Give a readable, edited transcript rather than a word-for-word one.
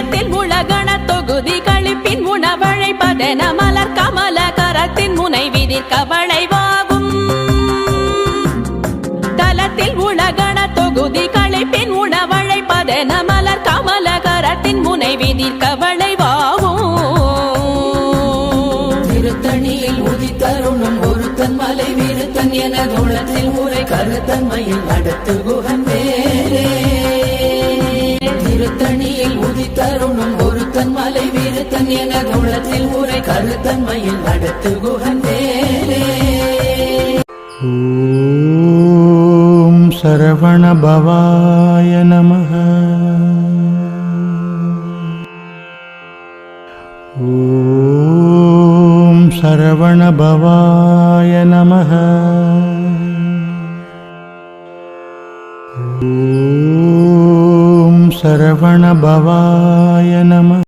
தலத்தில் உலகண தொகுதி கழிப்பின் உணவழைப்பதென மலர் கமல கரத்தின் முனை விதிர் கவளைவாகும். தலத்தில் உலகண தொகுதி கழிப்பின் உணவழைப்பதென மலர் கமல கரத்தின் முனை விதிர் கவளைவாகும். திருத்தணியில் உதித்தருளும் ஒருத்தன் மலை விருத்தன் என குணத்தில் முறை கருத்தன்மையில் நடத்து குகன் வேலே. திருத்தணியில் உதித்தருளும் ஒருத்தன் மலை விருத்தன் என குணத்தில் முறை கருத்தன்மையில் நடத்து குகன் வேலே. ஓம் சரவண பவாய நமஹ. ஓம் சரவண பவாய நமஹ. ஓம் சரவண பவாய